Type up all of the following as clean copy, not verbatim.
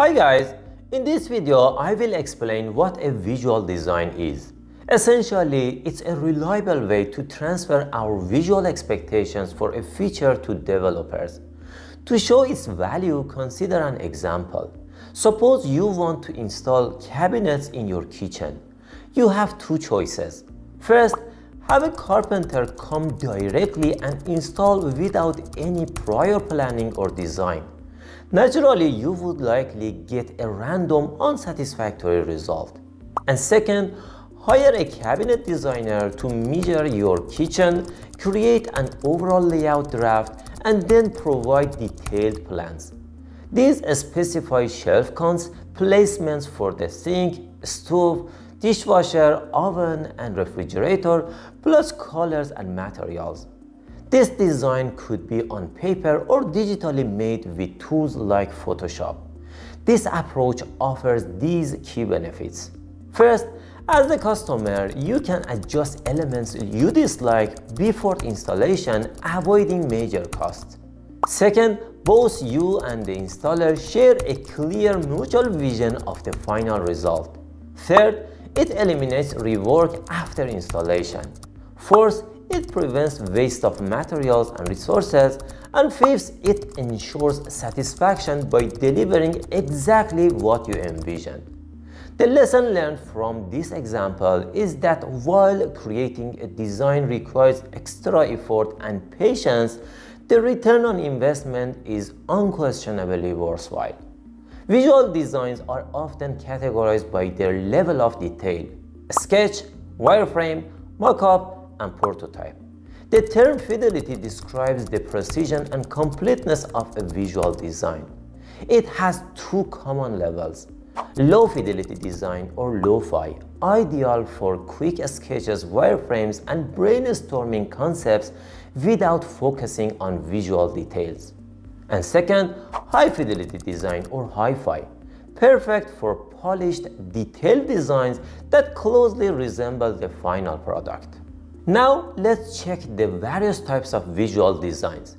Hi guys, in this video I will explain what a visual design is. Essentially, it's a reliable way to transfer our visual expectations for a feature to developers. To show its value, consider an example. Suppose you want to install cabinets in your kitchen. You have two choices. First, have a carpenter come directly and install without any prior planning or design. Naturally, you would likely get a random, unsatisfactory result. And second, hire a cabinet designer to measure your kitchen, create an overall layout draft, and then provide detailed plans. These specify shelf counts, placements for the sink, stove, dishwasher, oven, and refrigerator, plus colors and materials. This design could be on paper or digitally made with tools like Photoshop. This approach offers these key benefits. First, as the customer, you can adjust elements you dislike before installation, avoiding major costs. Second, both you and the installer share a clear mutual vision of the final result. Third, it eliminates rework after installation. Fourth, it prevents waste of materials and resources. And fifth, it ensures satisfaction by delivering exactly what you envisioned. The lesson learned from this example is that while creating a design requires extra effort and patience, the return on investment is unquestionably worthwhile. Visual designs are often categorized by their level of detail: sketch, wireframe, mock-up, and prototype. The term fidelity describes the precision and completeness of a visual design. It has two common levels: low fidelity design or lo-fi, ideal for quick sketches, wireframes, and brainstorming concepts without focusing on visual details. And second, high fidelity design or hi-fi, perfect for polished, detailed designs that closely resemble the final product. Now let's check the various types of visual designs.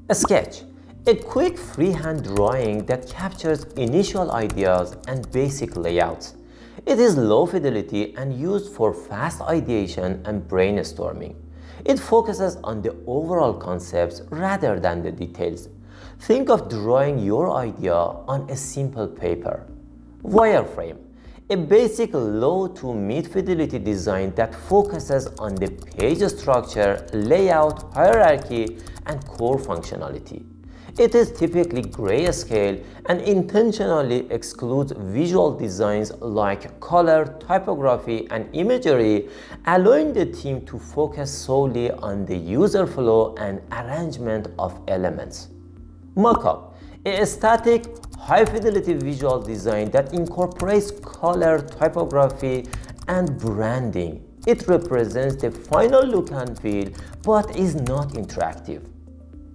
A sketch, a quick freehand drawing that captures initial ideas and basic layouts. It is low fidelity and used for fast ideation and brainstorming. It focuses on the overall concepts rather than the details. Think of drawing your idea on a simple paper. Wireframe, a basic low to mid fidelity design that focuses on the page structure, layout, hierarchy, and core functionality. It is typically grayscale and intentionally excludes visual designs like color, typography, and imagery, allowing the team to focus solely on the user flow and arrangement of elements. Mockup, a static, high-fidelity visual design that incorporates color, typography, and branding. It represents the final look and feel, but is not interactive.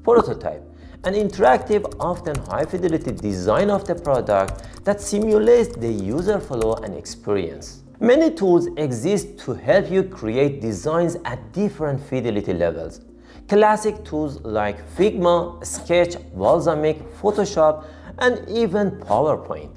Prototype, an interactive, often high-fidelity design of the product that simulates the user flow and experience. Many tools exist to help you create designs at different fidelity levels. Classic tools like Figma, Sketch, Balsamiq, Photoshop, and even PowerPoint.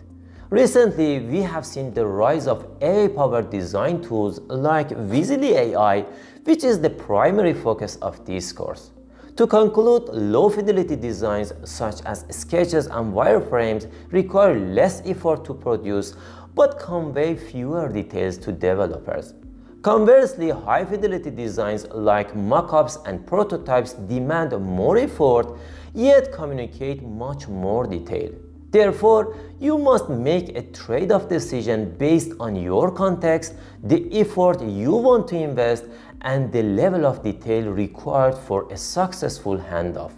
Recently, we have seen the rise of AI-powered design tools like Visually.AI, which is the primary focus of this course. To conclude, low-fidelity designs such as sketches and wireframes require less effort to produce but convey fewer details to developers. Conversely, high-fidelity designs like mockups and prototypes demand more effort, yet communicate much more detail. Therefore, you must make a trade-off decision based on your context, the effort you want to invest, and the level of detail required for a successful handoff.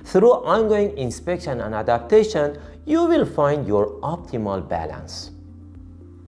Through ongoing inspection and adaptation, you will find your optimal balance.